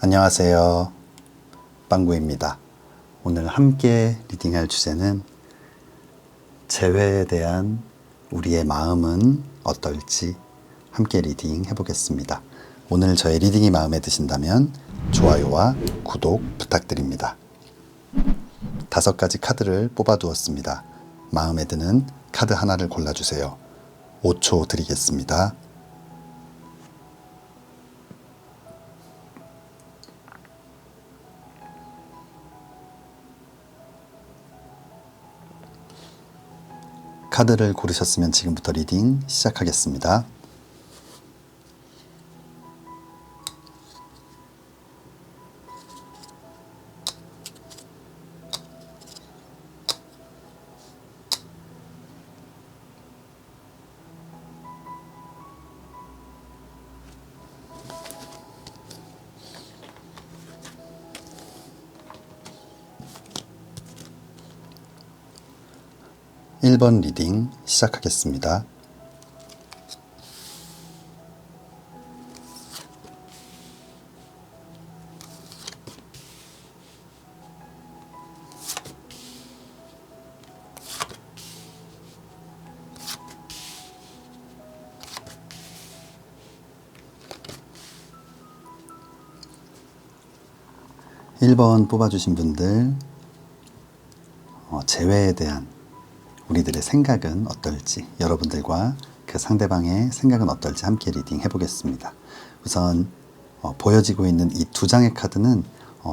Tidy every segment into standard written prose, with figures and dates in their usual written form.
안녕하세요. 빵구입니다. 오늘 함께 리딩할 주제는 재회에 대한 우리의 마음은 어떨지 함께 리딩 해보겠습니다. 오늘 저의 리딩이 마음에 드신다면 좋아요와 구독 부탁드립니다. 5가지 카드를 뽑아두었습니다. 마음에 드는 카드 하나를 골라주세요. 5초 드리겠습니다. 카드를 고르셨으면 지금부터 리딩 시작하겠습니다. 일 번 리딩 시작하겠습니다. 일 번 뽑아주신 분들, 재회에 대한 우리들의 생각은 어떨지, 여러분들과 그 상대방의 생각은 어떨지 함께 리딩 해보겠습니다. 우선 보여지고 있는 이 2장의 카드는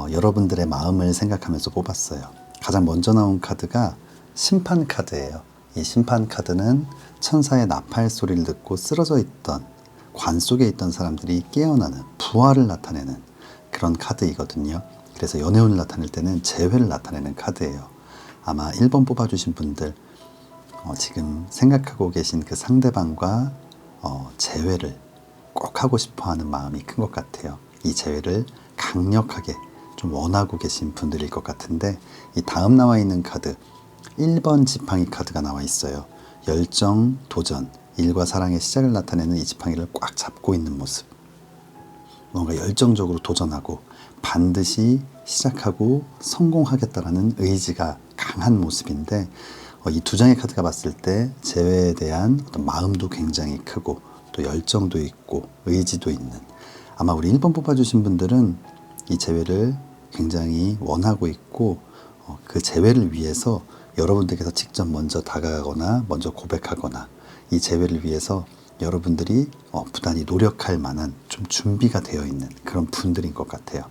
여러분들의 마음을 생각하면서 뽑았어요. 가장 먼저 나온 카드가 심판 카드예요. 이 심판 카드는 천사의 나팔 소리를 듣고 쓰러져 있던 관 속에 있던 사람들이 깨어나는, 부활을 나타내는 그런 카드이거든요. 그래서 연애운을 나타낼 때는 재회를 나타내는 카드예요. 아마 1번 뽑아주신 분들, 지금 생각하고 계신 그 상대방과 재회를 꼭 하고 싶어 하는 마음이 큰 것 같아요. 이 재회를 강력하게 좀 원하고 계신 분들일 것 같은데, 이 다음 나와 있는 카드 1번 지팡이 카드가 나와 있어요. 열정, 도전, 일과 사랑의 시작을 나타내는 이 지팡이를 꽉 잡고 있는 모습, 뭔가 열정적으로 도전하고 반드시 시작하고 성공하겠다라는 의지가 강한 모습인데, 이 2장의 카드가 봤을 때 재회에 대한 어떤 마음도 굉장히 크고 또 열정도 있고 의지도 있는, 아마 우리 1번 뽑아주신 분들은 이 재회를 굉장히 원하고 있고 그 재회를 위해서 여러분들께서 직접 먼저 다가가거나 먼저 고백하거나 이 재회를 위해서 여러분들이 부단히 노력할 만한 좀 준비가 되어 있는 그런 분들인 것 같아요.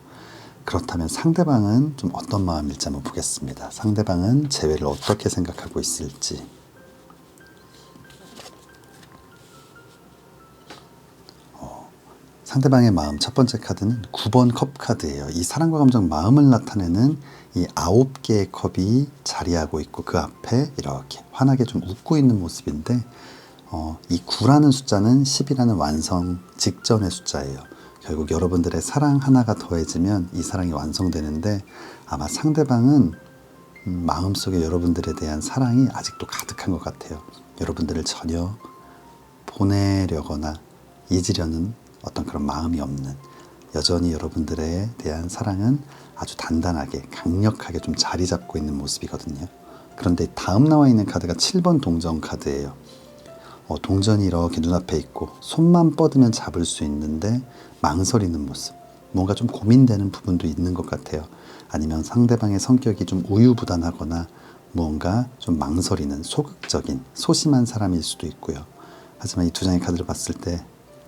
그렇다면 상대방은 좀 어떤 마음일지 한번 보겠습니다. 상대방은 재회를 어떻게 생각하고 있을지. 상대방의 마음, 첫 번째 카드는 9번 컵 카드예요. 이 사랑과 감정, 마음을 나타내는 이 9개의 컵이 자리하고 있고 그 앞에 이렇게 환하게 좀 웃고 있는 모습인데, 이 9라는 숫자는 10이라는 완성 직전의 숫자예요. 결국 여러분들의 사랑 하나가 더해지면 이 사랑이 완성되는데, 아마 상대방은 마음속에 여러분들에 대한 사랑이 아직도 가득한 것 같아요. 여러분들을 전혀 보내려거나 잊으려는 어떤 그런 마음이 없는, 여전히 여러분들에 대한 사랑은 아주 단단하게 강력하게 좀 자리 잡고 있는 모습이거든요. 그런데 다음 나와 있는 카드가 7번 동전 카드예요. 동전이 이렇게 눈앞에 있고 손만 뻗으면 잡을 수 있는데 망설이는 모습, 뭔가 좀 고민되는 부분도 있는 것 같아요. 아니면 상대방의 성격이 좀 우유부단하거나 무언가 좀 망설이는 소극적인 소심한 사람일 수도 있고요. 하지만 이 2장의 카드를 봤을 때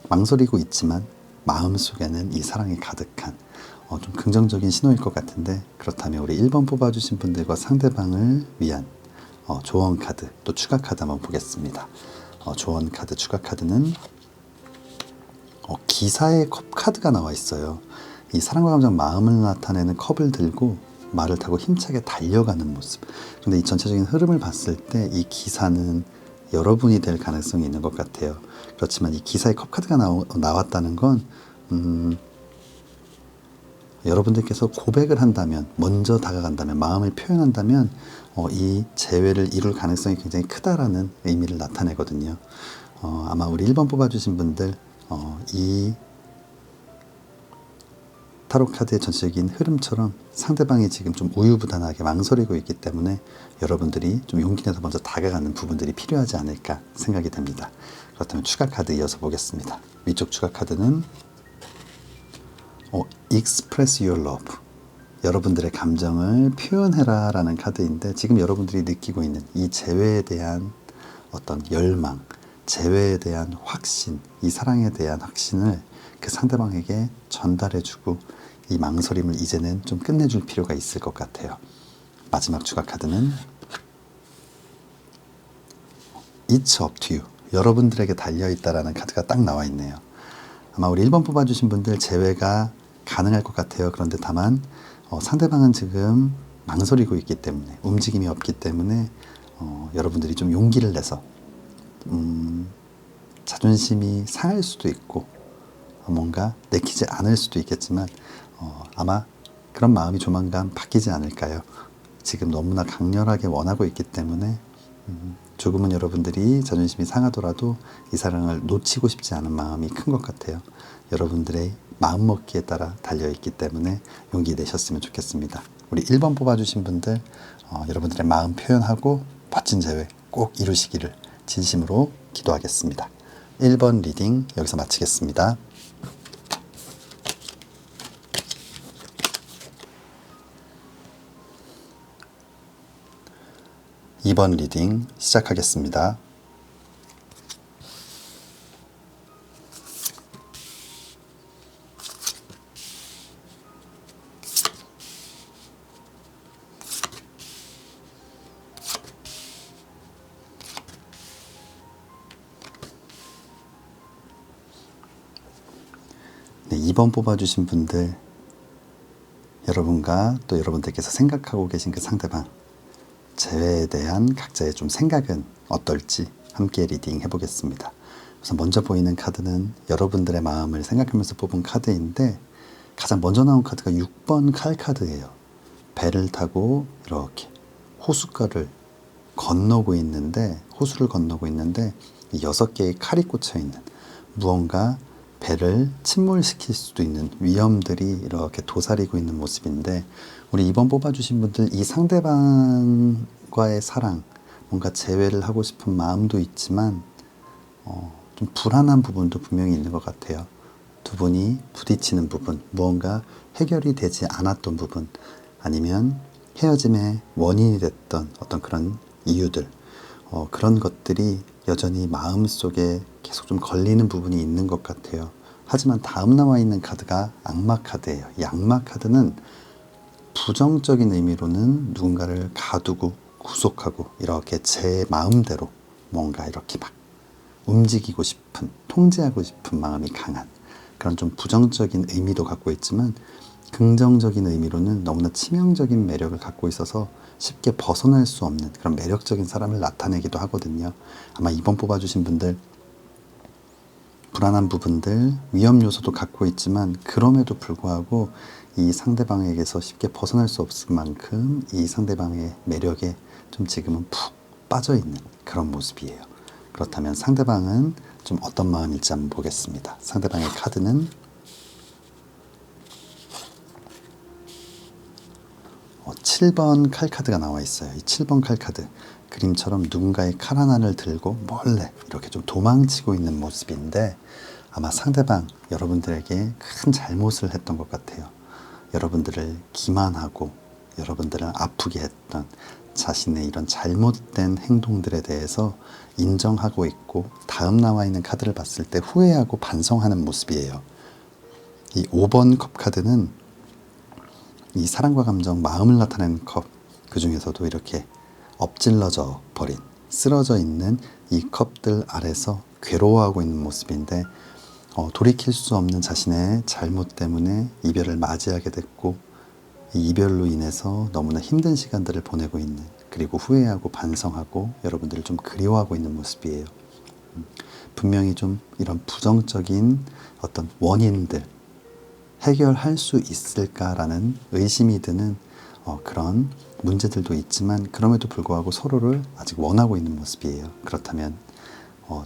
망설이고 있지만 마음속에는 이 사랑이 가득한 좀 긍정적인 신호일 것 같은데, 그렇다면 우리 1번 뽑아주신 분들과 상대방을 위한 조언 카드, 또 추가 카드 한번 보겠습니다. 조언 카드, 추가 카드는 기사의 컵 카드가 나와 있어요. 이 사랑과 감정, 마음을 나타내는 컵을 들고 말을 타고 힘차게 달려가는 모습. 근데 이 전체적인 흐름을 봤을 때 이 기사는 여러분이 될 가능성이 있는 것 같아요. 그렇지만 이 기사의 컵 카드가 나왔다는 건 여러분들께서 고백을 한다면, 먼저 다가간다면, 마음을 표현한다면 이 재회를 이룰 가능성이 굉장히 크다라는 의미를 나타내거든요. 아마 우리 1번 뽑아주신 분들 이 타로 카드의 전체적인 흐름처럼 상대방이 지금 좀 우유부단하게 망설이고 있기 때문에 여러분들이 좀 용기 내서 먼저 다가가는 부분들이 필요하지 않을까 생각이 됩니다. 그렇다면 추가 카드 이어서 보겠습니다. 위쪽 추가 카드는 Express Your Love, 여러분들의 감정을 표현해라 라는 카드인데, 지금 여러분들이 느끼고 있는 이 재회에 대한 어떤 열망, 재회에 대한 확신, 이 사랑에 대한 확신을 그 상대방에게 전달해주고 이 망설임을 이제는 좀 끝내줄 필요가 있을 것 같아요. 마지막 추가 카드는 It's up to you, 여러분들에게 달려있다라는 카드가 딱 나와 있네요. 아마 우리 1번 뽑아주신 분들 재회가 가능할 것 같아요. 그런데 다만 상대방은 지금 망설이고 있기 때문에, 움직임이 없기 때문에 여러분들이 좀 용기를 내서 자존심이 상할 수도 있고 뭔가 내키지 않을 수도 있겠지만 아마 그런 마음이 조만간 바뀌지 않을까요? 지금 너무나 강렬하게 원하고 있기 때문에 조금은 여러분들이 자존심이 상하더라도 이 사랑을 놓치고 싶지 않은 마음이 큰 것 같아요. 여러분들의 마음먹기에 따라 달려있기 때문에 용기 내셨으면 좋겠습니다. 우리 1번 뽑아주신 분들 여러분들의 마음 표현하고 멋진 재회 꼭 이루시기를 진심으로 기도하겠습니다. 1번 리딩 여기서 마치겠습니다. 2번 리딩 시작하겠습니다. 네, 2번 뽑아주신 분들, 여러분과 또 여러분들께서 생각하고 계신 그 상대방, 재회에 대한 각자의 좀 생각은 어떨지 함께 리딩 해보겠습니다. 우선 먼저 보이는 카드는 여러분들의 마음을 생각하면서 뽑은 카드인데, 가장 먼저 나온 카드가 6번 칼 카드예요. 배를 타고 이렇게 호숫가를 건너고 있는데, 호수를 건너고 있는데 6개의 칼이 꽂혀 있는, 무언가 배를 침몰시킬 수도 있는 위험들이 이렇게 도사리고 있는 모습인데, 우리 2번 뽑아주신 분들 이 상대방과의 사랑, 뭔가 재회를 하고 싶은 마음도 있지만 좀 불안한 부분도 분명히 있는 것 같아요. 두 분이 부딪히는 부분, 무언가 해결이 되지 않았던 부분, 아니면 헤어짐의 원인이 됐던 어떤 그런 이유들, 그런 것들이 여전히 마음속에 계속 좀 걸리는 부분이 있는 것 같아요. 하지만 다음 나와 있는 카드가 악마 카드예요. 이 악마 카드는 부정적인 의미로는 누군가를 가두고 구속하고 이렇게 제 마음대로 뭔가 이렇게 막 움직이고 싶은, 통제하고 싶은 마음이 강한 그런 좀 부정적인 의미도 갖고 있지만, 긍정적인 의미로는 너무나 치명적인 매력을 갖고 있어서 쉽게 벗어날 수 없는 그런 매력적인 사람을 나타내기도 하거든요. 아마 2번 뽑아주신 분들 불안한 부분들, 위험 요소도 갖고 있지만 그럼에도 불구하고 이 상대방에게서 쉽게 벗어날 수 없을 만큼 이 상대방의 매력에 좀 지금은 푹 빠져 있는 그런 모습이에요. 그렇다면 상대방은 좀 어떤 마음일지 한번 보겠습니다. 상대방의 카드는 7번 칼 카드가 나와 있어요. 이 7번 칼 카드, 그림처럼 누군가의 칼 하나를 들고 몰래 이렇게 좀 도망치고 있는 모습인데, 아마 상대방 여러분들에게 큰 잘못을 했던 것 같아요. 여러분들을 기만하고 여러분들을 아프게 했던 자신의 이런 잘못된 행동들에 대해서 인정하고 있고, 다음 나와 있는 카드를 봤을 때 후회하고 반성하는 모습이에요. 이 5번 컵 카드는 이 사랑과 감정, 마음을 나타내는 컵, 그 중에서도 이렇게 엎질러져 버린, 쓰러져 있는 이 컵들 아래서 괴로워하고 있는 모습인데, 돌이킬 수 없는 자신의 잘못 때문에 이별을 맞이하게 됐고, 이 이별로 인해서 너무나 힘든 시간들을 보내고 있는, 그리고 후회하고 반성하고 여러분들을 좀 그리워하고 있는 모습이에요. 분명히 좀 이런 부정적인 어떤 원인들 해결할 수 있을까라는 의심이 드는 그런 문제들도 있지만, 그럼에도 불구하고 서로를 아직 원하고 있는 모습이에요. 그렇다면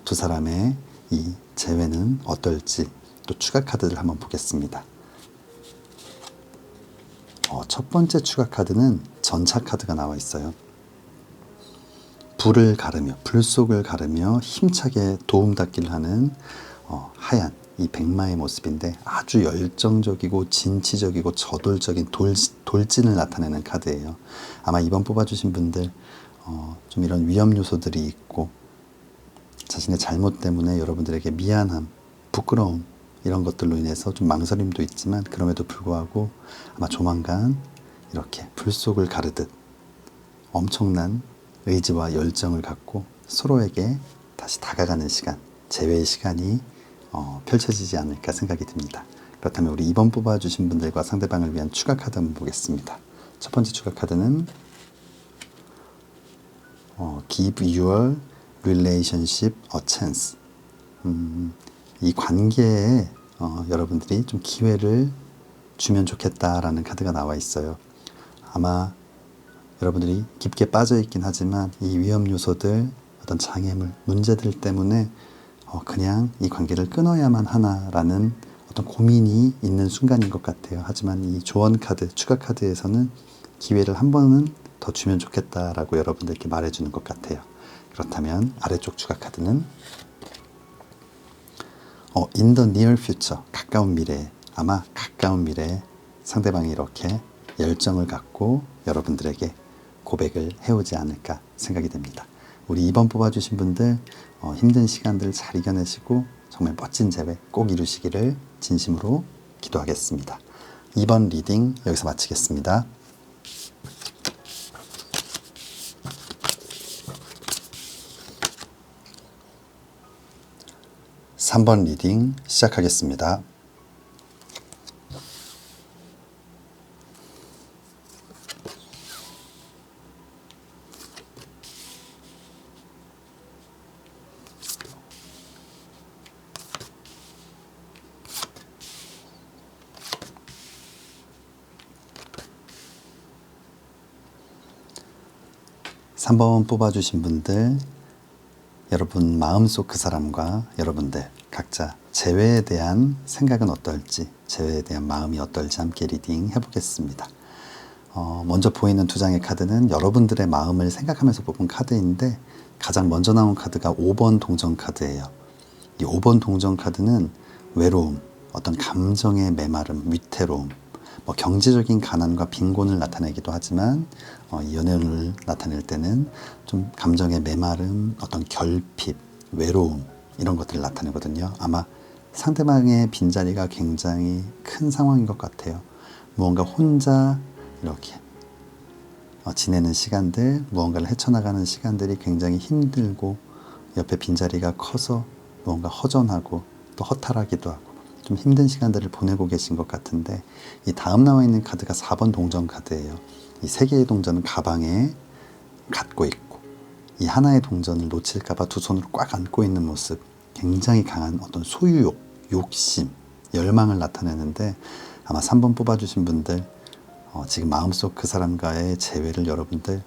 두 사람의 이 재회는 어떨지 또 추가 카드를 한번 보겠습니다. 첫 번째 추가 카드는 전차 카드가 나와 있어요. 불을 가르며, 불 속을 가르며 힘차게 도움닫기를 하는 하얀 이 백마의 모습인데 아주 열정적이고 진취적이고 저돌적인 돌진을 나타내는 카드예요. 아마 이번 뽑아주신 분들 좀 이런 위험 요소들이 있고 자신의 잘못 때문에 여러분들에게 미안함, 부끄러움 이런 것들로 인해서 좀 망설임도 있지만 그럼에도 불구하고 아마 조만간 이렇게 불 속을 가르듯 엄청난 의지와 열정을 갖고 서로에게 다시 다가가는 시간, 재회의 시간이 펼쳐지지 않을까 생각이 듭니다. 그렇다면 우리 2번 뽑아주신 분들과 상대방을 위한 추가 카드 한번 보겠습니다. 첫 번째 추가 카드는 Give your relationship a chance. 이 관계에 여러분들이 좀 기회를 주면 좋겠다라는 카드가 나와 있어요. 아마 여러분들이 깊게 빠져 있긴 하지만 이 위험 요소들, 어떤 장애물, 문제들 때문에 그냥 이 관계를 끊어야만 하나라는 어떤 고민이 있는 순간인 것 같아요. 하지만 이 조언 카드, 추가 카드에서는 기회를 한 번은 더 주면 좋겠다라고 여러분들께 말해주는 것 같아요. 그렇다면 아래쪽 추가 카드는 In the near future, 가까운 미래에, 아마 가까운 미래에 상대방이 이렇게 열정을 갖고 여러분들에게 고백을 해오지 않을까 생각이 됩니다. 우리 2번 뽑아주신 분들 힘든 시간들 잘 이겨내시고 정말 멋진 재회 꼭 이루시기를 진심으로 기도하겠습니다. 2번 리딩 여기서 마치겠습니다. (3번) 리딩 시작하겠습니다. (3번) 뽑아주신 분들, 여러분 마음속 그 사람과 여러분들 각자 재회에 대한 생각은 어떨지, 재회에 대한 마음이 어떨지 함께 리딩 해보겠습니다. 먼저 보이는 두 장의 카드는 여러분들의 마음을 생각하면서 뽑은 카드인데 가장 먼저 나온 카드가 5번 동전 카드예요. 이 5번 동전 카드는 외로움, 어떤 감정의 메마름, 위태로움, 경제적인 가난과 빈곤을 나타내기도 하지만 이 연애운을 나타낼 때는 좀 감정의 메마름, 어떤 결핍, 외로움 이런 것들을 나타내거든요. 아마 상대방의 빈자리가 굉장히 큰 상황인 것 같아요. 무언가 혼자 이렇게 지내는 시간들, 무언가를 헤쳐나가는 시간들이 굉장히 힘들고 옆에 빈자리가 커서 무언가 허전하고 또 허탈하기도 하고 좀 힘든 시간들을 보내고 계신 것 같은데 이 다음 나와 있는 카드가 4번 동전 카드예요. 이 세 개의 동전은 가방에 갖고 있고 이 하나의 동전을 놓칠까봐 두 손으로 꽉 안고 있는 모습, 굉장히 강한 어떤 소유욕, 욕심, 열망을 나타내는데 아마 3번 뽑아주신 분들 지금 마음속 그 사람과의 재회를 여러분들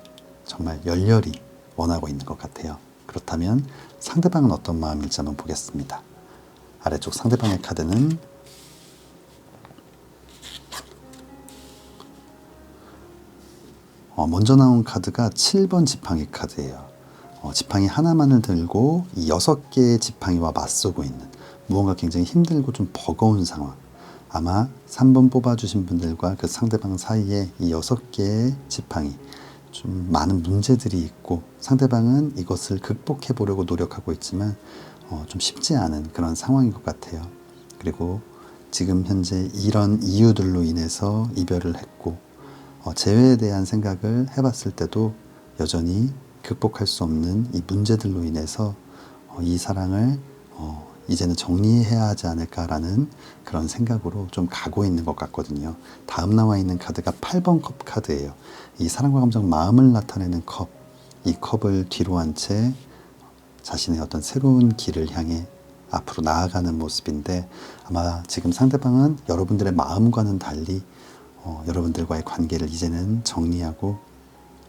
정말 열렬히 원하고 있는 것 같아요. 그렇다면 상대방은 어떤 마음일지 한번 보겠습니다. 아래쪽 상대방의 카드는 먼저 나온 카드가 7번 지팡이 카드예요. 지팡이 하나만을 들고 이 6개의 지팡이와 맞서고 있는 무언가 굉장히 힘들고 좀 버거운 상황. 아마 3번 뽑아주신 분들과 그 상대방 사이에 이 6개의 지팡이, 좀 많은 문제들이 있고 상대방은 이것을 극복해 보려고 노력하고 있지만 좀 쉽지 않은 그런 상황인 것 같아요. 그리고 지금 현재 이런 이유들로 인해서 이별을 했고 재회에 대한 생각을 해봤을 때도 여전히 극복할 수 없는 이 문제들로 인해서 이 사랑을 이제는 정리해야 하지 않을까라는 그런 생각으로 좀 가고 있는 것 같거든요. 다음 나와 있는 카드가 8번 컵 카드예요. 이 사랑과 감정, 마음을 나타내는 컵, 이 컵을 뒤로 한 채 자신의 어떤 새로운 길을 향해 앞으로 나아가는 모습인데 아마 지금 상대방은 여러분들의 마음과는 달리 여러분들과의 관계를 이제는 정리하고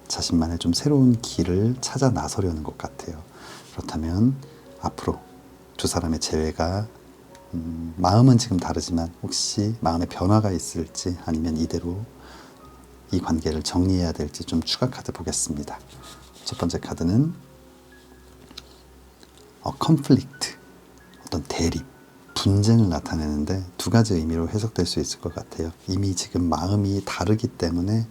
자신만의 좀 새로운 길을 찾아 나서려는 것 같아요. 그렇다면 앞으로 두 사람의 재회가 마음은 지금 다르지만 혹시 마음의 변화가 있을지 아니면 이대로 이 관계를 정리해야 될지 좀 추가 카드 보겠습니다. 첫 번째 카드는 컨플릭트, 어떤 대립, 분쟁을 나타내는데 두 가지 의미로 해석될 수 있을 것 같아요. 이미 지금 마음이 다르기 때문에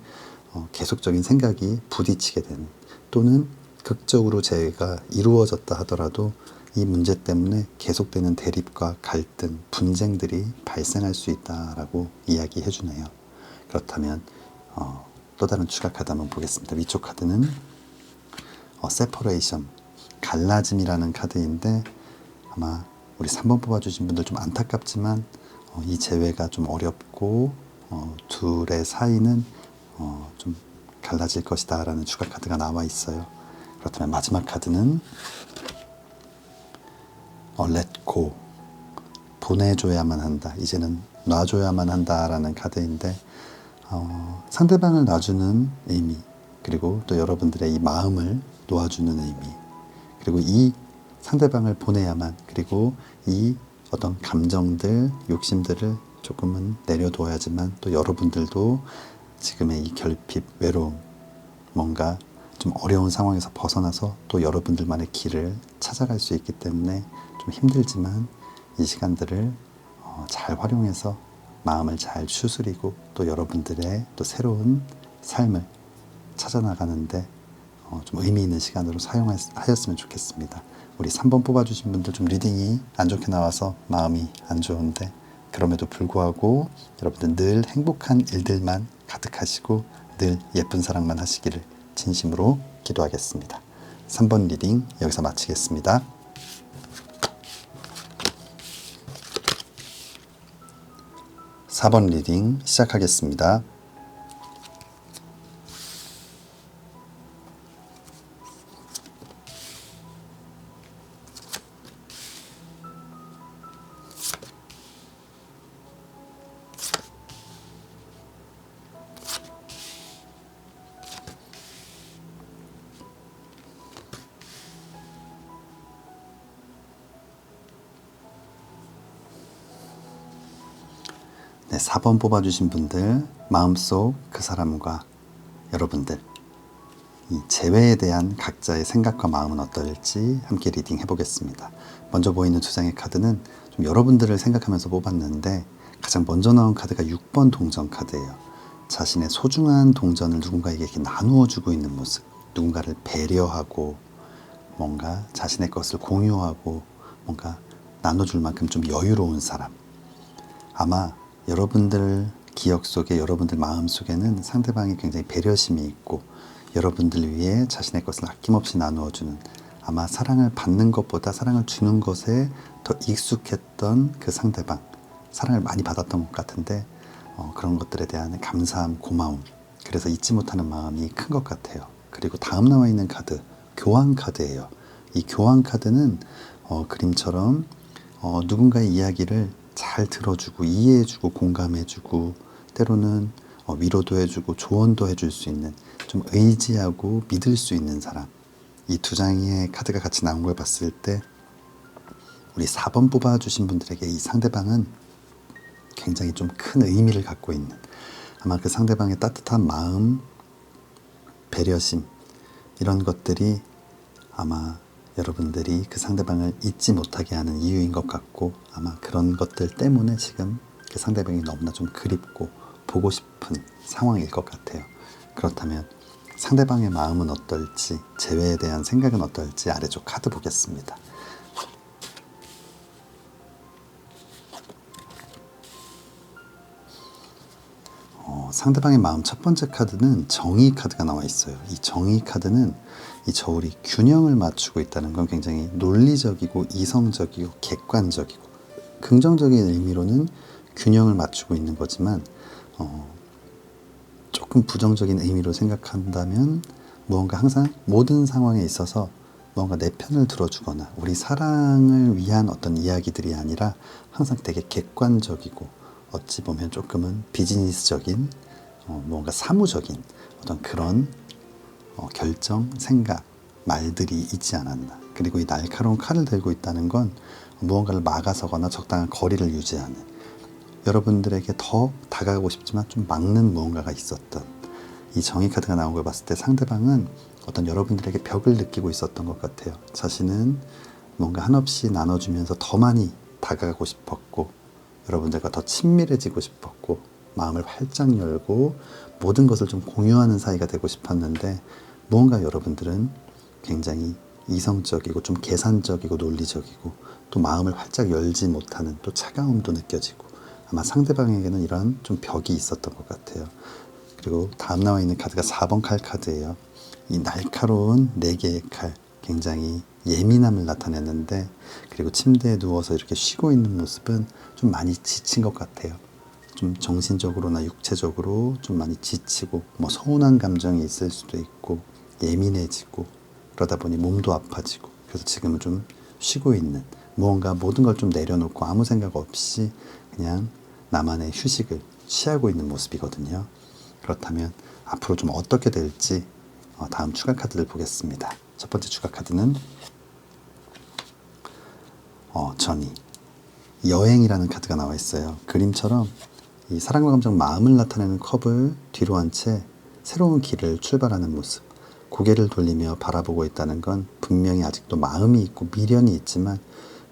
계속적인 생각이 부딪히게 되는, 또는 극적으로 재회가 이루어졌다 하더라도 이 문제 때문에 계속되는 대립과 갈등, 분쟁들이 발생할 수 있다라고 이야기해 주네요. 그렇다면 또 다른 추가 카드 한번 보겠습니다. 위쪽 카드는 세퍼레이션, 갈라짐이라는 카드인데, 아마 우리 3번 뽑아주신 분들 좀 안타깝지만 이 재회가 좀 어렵고 둘의 사이는 좀 갈라질 것이다 라는 추가 카드가 나와 있어요. 그렇다면 마지막 카드는 let go, 보내줘야만 한다, 이제는 놔줘야만 한다라는 카드인데, 상대방을 놔주는 의미, 그리고 또 여러분들의 이 마음을 놓아주는 의미, 그리고 이 상대방을 보내야만, 그리고 이 어떤 감정들, 욕심들을 조금은 내려둬야지만 또 여러분들도 지금의 이 결핍, 외로움, 뭔가 좀 어려운 상황에서 벗어나서 또 여러분들만의 길을 찾아갈 수 있기 때문에 좀 힘들지만 이 시간들을 잘 활용해서 마음을 잘 추스리고 또 여러분들의 또 새로운 삶을 찾아나가는데 좀 의미 있는 시간으로 사용하였으면 좋겠습니다. 우리 3번 뽑아주신 분들 좀 리딩이 안 좋게 나와서 마음이 안 좋은데, 그럼에도 불구하고 여러분들 늘 행복한 일들만 가득하시고 늘 예쁜 사랑만 하시기를 진심으로 기도하겠습니다. 3번 리딩 여기서 마치겠습니다. (4번) 리딩 시작하겠습니다. 네, 4번 뽑아주신 분들, 마음속 그 사람과 여러분들, 이 재회에 대한 각자의 생각과 마음은 어떨지 함께 리딩 해보겠습니다. 먼저 보이는 두 장의 카드는 좀 여러분들을 생각하면서 뽑았는데, 가장 먼저 나온 카드가 6번 동전 카드예요. 자신의 소중한 동전을 누군가에게 이렇게 나누어 주고 있는 모습, 누군가를 배려하고 뭔가 자신의 것을 공유하고 뭔가 나눠줄 만큼 좀 여유로운 사람. 아마 여러분들 기억 속에, 여러분들 마음 속에는 상대방이 굉장히 배려심이 있고 여러분들 위해 자신의 것을 아낌없이 나누어주는, 아마 사랑을 받는 것보다 사랑을 주는 것에 더 익숙했던 그 상대방, 사랑을 많이 받았던 것 같은데 그런 것들에 대한 감사함, 고마움, 그래서 잊지 못하는 마음이 큰 것 같아요. 그리고 다음 나와 있는 카드, 교환 카드예요. 이 교환 카드는 그림처럼 누군가의 이야기를 잘 들어주고 이해해주고 공감해주고 때로는 위로도 해주고 조언도 해줄 수 있는, 좀 의지하고 믿을 수 있는 사람. 이 두 장의 카드가 같이 나온 걸 봤을 때 우리 4번 뽑아주신 분들에게 이 상대방은 굉장히 좀 큰 의미를 갖고 있는, 아마 그 상대방의 따뜻한 마음, 배려심, 이런 것들이 아마 여러분들이 그 상대방을 잊지 못하게 하는 이유인 것 같고, 아마 그런 것들 때문에 지금 그 상대방이 너무나 좀 그립고 보고 싶은 상황일 것 같아요. 그렇다면 상대방의 마음은 어떨지, 재회에 대한 생각은 어떨지 아래쪽 카드 보겠습니다. 상대방의 마음 첫 번째 카드는 정의 카드가 나와 있어요. 이 정의 카드는 이 저울이 균형을 맞추고 있다는 건 굉장히 논리적이고 이성적이고 객관적이고 긍정적인 의미로는 균형을 맞추고 있는 거지만 조금 부정적인 의미로 생각한다면 무언가 항상 모든 상황에 있어서 무언가 내 편을 들어주거나 우리 사랑을 위한 어떤 이야기들이 아니라 항상 되게 객관적이고 어찌 보면 조금은 비즈니스적인 뭔가 사무적인 어떤 그런 결정, 생각, 말들이 있지 않았나. 그리고 이 날카로운 칼을 들고 있다는 건 무언가를 막아서거나 적당한 거리를 유지하는, 여러분들에게 더 다가가고 싶지만 좀 막는 무언가가 있었던, 이 정의 카드가 나온 걸 봤을 때 상대방은 어떤 여러분들에게 벽을 느끼고 있었던 것 같아요. 자신은 뭔가 한없이 나눠주면서 더 많이 다가가고 싶었고, 여러분들과 더 친밀해지고 싶었고, 마음을 활짝 열고 모든 것을 좀 공유하는 사이가 되고 싶었는데, 무언가 여러분들은 굉장히 이성적이고 좀 계산적이고 논리적이고 또 마음을 활짝 열지 못하는 또 차가움도 느껴지고, 아마 상대방에게는 이런 좀 벽이 있었던 것 같아요. 그리고 다음 나와 있는 카드가 4번 칼 카드예요. 이 날카로운 4개의 칼, 굉장히 예민함을 나타내는데, 그리고 침대에 누워서 이렇게 쉬고 있는 모습은 좀 많이 지친 것 같아요. 좀 정신적으로나 육체적으로 좀 많이 지치고, 뭐 서운한 감정이 있을 수도 있고, 예민해지고, 그러다 보니 몸도 아파지고, 그래서 지금은 좀 쉬고 있는, 무언가 모든 걸 좀 내려놓고 아무 생각 없이 그냥 나만의 휴식을 취하고 있는 모습이거든요. 그렇다면 앞으로 좀 어떻게 될지 다음 추가 카드를 보겠습니다. 첫 번째 추가 카드는 전이 여행이라는 카드가 나와 있어요. 그림처럼 이 사랑과 감정, 마음을 나타내는 컵을 뒤로 한 채 새로운 길을 출발하는 모습. 고개를 돌리며 바라보고 있다는 건 분명히 아직도 마음이 있고 미련이 있지만,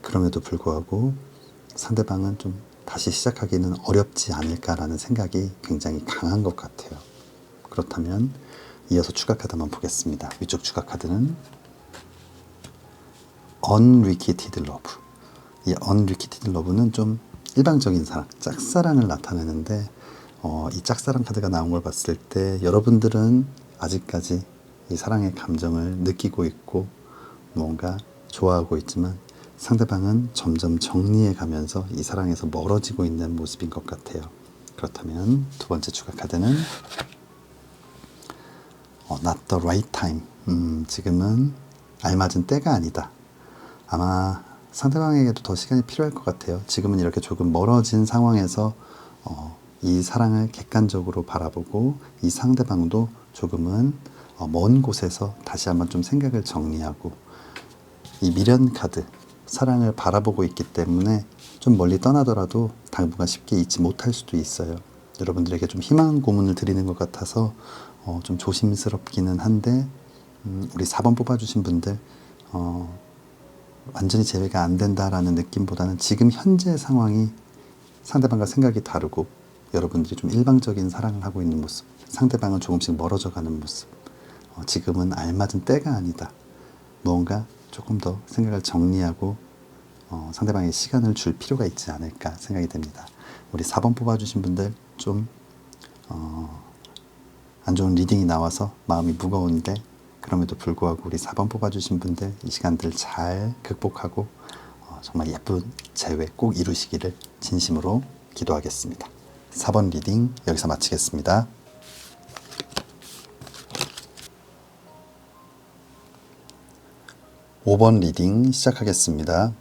그럼에도 불구하고 상대방은 좀 다시 시작하기는 어렵지 않을까라는 생각이 굉장히 강한 것 같아요. 그렇다면 이어서 추가 카드 한번 보겠습니다. 위쪽 추가 카드는 Unrequited Love. 이 Unrequited Love는 좀 일방적인 사랑, 짝사랑을 나타내는데, 이 짝사랑 카드가 나온 걸 봤을 때 여러분들은 아직까지 이 사랑의 감정을 느끼고 있고 뭔가 좋아하고 있지만, 상대방은 점점 정리해 가면서 이 사랑에서 멀어지고 있는 모습인 것 같아요. 그렇다면 두 번째 추가 카드는 Not the right time. 지금은 알맞은 때가 아니다. 아마 상대방에게도 더 시간이 필요할 것 같아요. 지금은 이렇게 조금 멀어진 상황에서 이 사랑을 객관적으로 바라보고, 이 상대방도 조금은 먼 곳에서 다시 한번 좀 생각을 정리하고, 이 미련 카드, 사랑을 바라보고 있기 때문에 좀 멀리 떠나더라도 당분간 쉽게 잊지 못할 수도 있어요. 여러분들에게 좀 희망 고문을 드리는 것 같아서 좀 조심스럽기는 한데, 우리 4번 뽑아주신 분들 완전히 제외가 안 된다라는 느낌보다는 지금 현재 상황이 상대방과 생각이 다르고, 여러분들이 좀 일방적인 사랑을 하고 있는 모습, 상대방은 조금씩 멀어져 가는 모습, 지금은 알맞은 때가 아니다. 무언가 조금 더 생각을 정리하고 상대방에게 시간을 줄 필요가 있지 않을까 생각이 됩니다. 우리 4번 뽑아주신 분들 좀 안 좋은 리딩이 나와서 마음이 무거운데, 그럼에도 불구하고 우리 4번 뽑아주신 분들 이 시간들 잘 극복하고 정말 예쁜 재회 꼭 이루시기를 진심으로 기도하겠습니다. 4번 리딩 여기서 마치겠습니다. 5번 리딩 시작하겠습니다.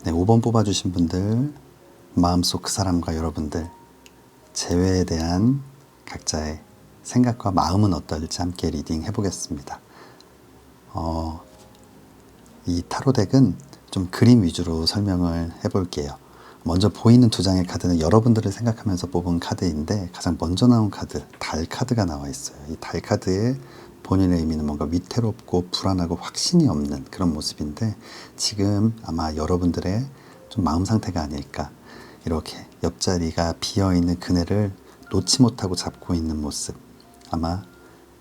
네, 5번 뽑아주신 분들, 마음속 그 사람과 여러분들, 재회에 대한 각자의 생각과 마음은 어떨지 함께 리딩 해보겠습니다. 이 타로 덱은 좀 그림 위주로 설명을 해볼게요. 먼저 보이는 두 장의 카드는 여러분들을 생각하면서 뽑은 카드인데, 가장 먼저 나온 카드, 달 카드가 나와 있어요. 이 달 카드의 본인의 의미는 뭔가 위태롭고 불안하고 확신이 없는 그런 모습인데, 지금 아마 여러분들의 좀 마음 상태가 아닐까. 이렇게 옆자리가 비어있는 그네를 놓지 못하고 잡고 있는 모습. 아마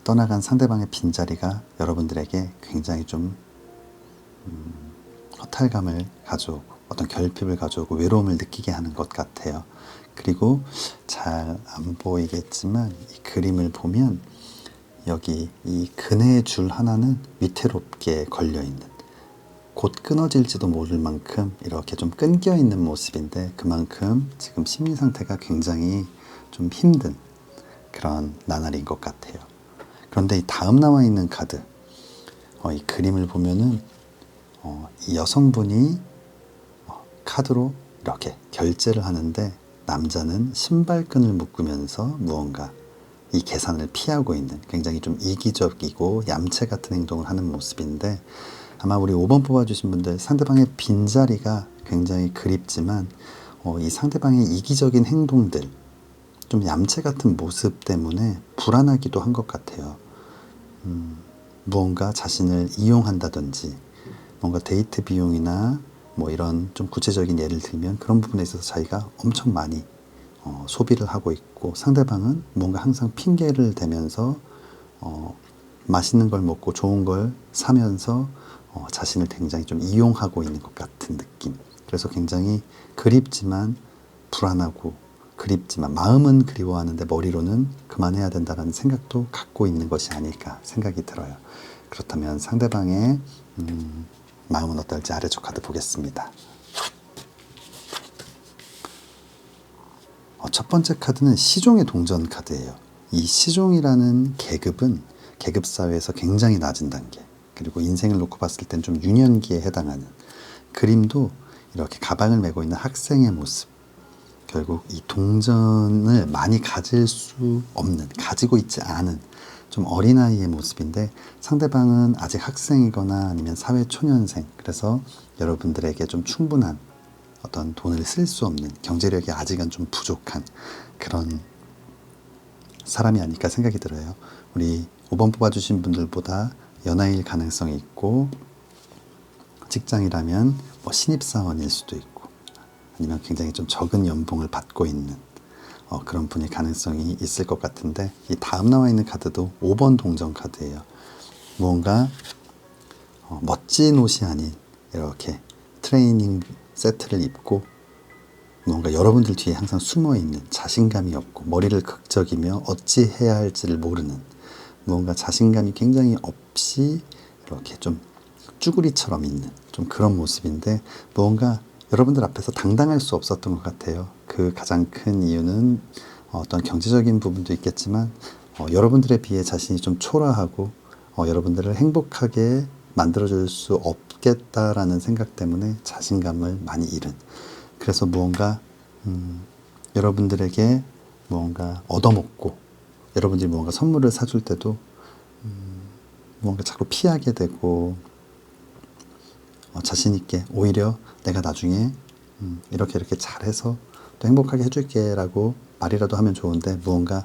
떠나간 상대방의 빈자리가 여러분들에게 굉장히 좀 허탈감을 가져오고 어떤 결핍을 가져오고 외로움을 느끼게 하는 것 같아요. 그리고 잘 안 보이겠지만 이 그림을 보면 여기 이 그네의 줄 하나는 위태롭게 걸려있는, 곧 끊어질지도 모를 만큼 이렇게 좀 끊겨 있는 모습인데, 그만큼 지금 심리 상태가 굉장히 좀 힘든 그런 나날인 것 같아요. 그런데 이 다음 나와 있는 카드, 이 그림을 보면은 이 여성분이 카드로 이렇게 결제를 하는데 남자는 신발끈을 묶으면서 무언가 이 계산을 피하고 있는 굉장히 좀 이기적이고 얌체 같은 행동을 하는 모습인데, 아마 우리 5번 뽑아주신 분들 상대방의 빈자리가 굉장히 그립지만 이 상대방의 이기적인 행동들, 좀 얌체 같은 모습 때문에 불안하기도 한 것 같아요. 무언가 자신을 이용한다든지, 뭔가 데이트 비용이나 뭐 이런 좀 구체적인 예를 들면 그런 부분에 있어서 자기가 엄청 많이 소비를 하고 있고, 상대방은 뭔가 항상 핑계를 대면서 맛있는 걸 먹고 좋은 걸 사면서 자신을 굉장히 좀 이용하고 있는 것 같은 느낌. 그래서 굉장히 그립지만 불안하고, 그립지만 마음은 그리워하는데 머리로는 그만해야 된다는 생각도 갖고 있는 것이 아닐까 생각이 들어요. 그렇다면 상대방의 마음은 어떨지 아래쪽 카드 보겠습니다. 첫 번째 카드는 시종의 동전 카드예요. 이 시종이라는 계급은 계급사회에서 굉장히 낮은 단계, 그리고 인생을 놓고 봤을 땐 좀 유년기에 해당하는, 그림도 이렇게 가방을 메고 있는 학생의 모습, 결국 이 동전을 많이 가질 수 없는, 가지고 있지 않은 좀 어린아이의 모습인데, 상대방은 아직 학생이거나 아니면 사회초년생, 그래서 여러분들에게 좀 충분한 어떤 돈을 쓸 수 없는, 경제력이 아직은 좀 부족한 그런 사람이 아닐까 생각이 들어요. 우리 5번 뽑아주신 분들보다 연하일 가능성이 있고, 직장이라면 뭐 신입사원일 수도 있고, 아니면 굉장히 좀 적은 연봉을 받고 있는 그런 분일 가능성이 있을 것 같은데, 이 다음 나와 있는 카드도 5번 동전 카드예요. 무언가 멋진 옷이 아닌 이렇게 트레이닝 세트를 입고 뭔가 여러분들 뒤에 항상 숨어있는, 자신감이 없고 머리를 극적이며 어찌 해야 할지를 모르는, 무언가 자신감이 굉장히 없이 이렇게 좀 쭈구리처럼 있는 좀 그런 모습인데, 무언가 여러분들 앞에서 당당할 수 없었던 것 같아요. 그 가장 큰 이유는 어떤 경제적인 부분도 있겠지만 여러분들에 비해 자신이 좀 초라하고 여러분들을 행복하게 만들어줄 수 없겠다라는 생각 때문에 자신감을 많이 잃은, 그래서 무언가 여러분들에게 무언가 얻어먹고, 여러분들이 무언가 선물을 사줄 때도 무언가 자꾸 피하게 되고, 자신 있게 오히려 내가 나중에 이렇게 잘해서 또 행복하게 해줄게 라고 말이라도 하면 좋은데, 무언가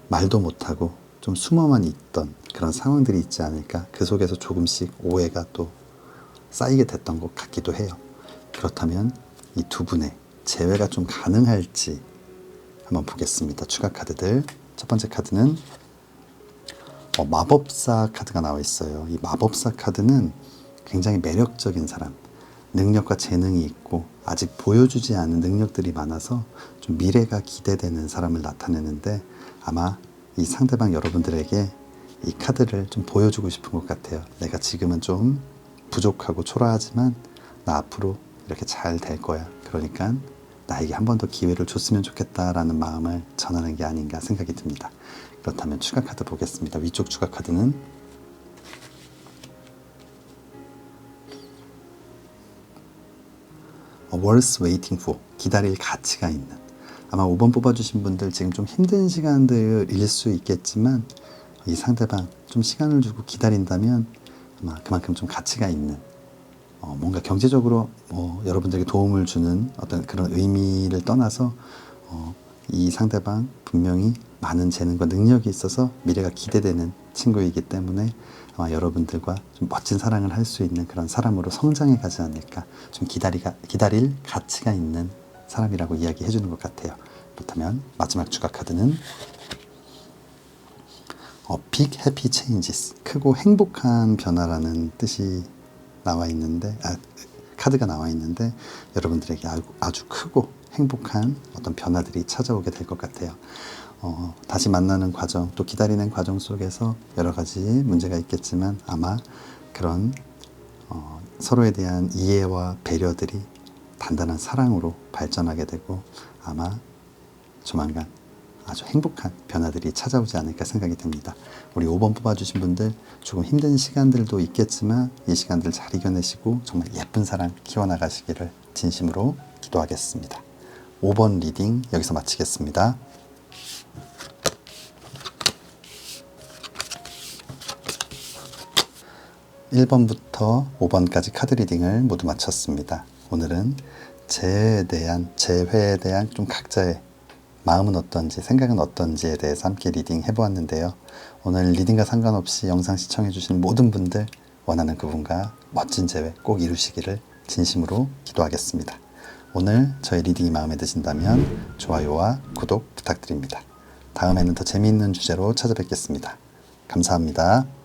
말도 못하고 좀 숨어만 있던 그런 상황들이 있지 않을까, 그 속에서 조금씩 오해가 또 쌓이게 됐던 것 같기도 해요. 그렇다면 이 두 분의 재회가 좀 가능할지 한번 보겠습니다. 추가 카드들. 첫 번째 카드는 마법사 카드가 나와 있어요. 이 마법사 카드는 굉장히 매력적인 사람, 능력과 재능이 있고 아직 보여주지 않은 능력들이 많아서 좀 미래가 기대되는 사람을 나타내는데, 아마 이 상대방 여러분들에게 이 카드를 좀 보여주고 싶은 것 같아요. 내가 지금은 좀 부족하고 초라하지만 나 앞으로 이렇게 잘 될 거야. 그러니까 나에게 한 번 더 기회를 줬으면 좋겠다라는 마음을 전하는 게 아닌가 생각이 듭니다. 그렇다면 추가 카드 보겠습니다. 위쪽 추가 카드는 worth waiting for, 기다릴 가치가 있는. 아마 5번 뽑아주신 분들 지금 좀 힘든 시간들일 수 있겠지만, 이 상대방 좀 시간을 주고 기다린다면 아마 그만큼 좀 가치가 있는, 뭔가 경제적으로 여러분들에게 도움을 주는 어떤 그런 의미를 떠나서 이 상대방 분명히 많은 재능과 능력이 있어서 미래가 기대되는 친구이기 때문에 아마 여러분들과 좀 멋진 사랑을 할 수 있는 그런 사람으로 성장해 가지 않을까, 좀 기다릴 가치가 있는 사람이라고 이야기해 주는 것 같아요. 그렇다면 마지막 추가 카드는 Big Happy Changes, 크고 행복한 변화라는 뜻이 나와 있는데, 카드가 나와 있는데, 여러분들에게 아주 크고 행복한 어떤 변화들이 찾아오게 될 것 같아요. 다시 만나는 과정, 또 기다리는 과정 속에서 여러 가지 문제가 있겠지만 아마 그런 서로에 대한 이해와 배려들이 단단한 사랑으로 발전하게 되고, 아마 조만간 아주 행복한 변화들이 찾아오지 않을까 생각이 됩니다. 우리 5번 뽑아주신 분들 조금 힘든 시간들도 있겠지만 이 시간들 잘 이겨내시고 정말 예쁜 사랑 키워나가시기를 진심으로 기도하겠습니다. 5번 리딩 여기서 마치겠습니다. 1번부터 5번까지 카드 리딩을 모두 마쳤습니다. 오늘은 재회에 대한 좀 각자의 마음은 어떤지 생각은 어떤지에 대해서 함께 리딩 해보았는데요. 오늘 리딩과 상관없이 영상 시청해주신 모든 분들 원하는 그분과 멋진 재회 꼭 이루시기를 진심으로 기도하겠습니다. 오늘 저의 리딩이 마음에 드신다면 좋아요와 구독 부탁드립니다. 다음에는 더 재미있는 주제로 찾아뵙겠습니다. 감사합니다.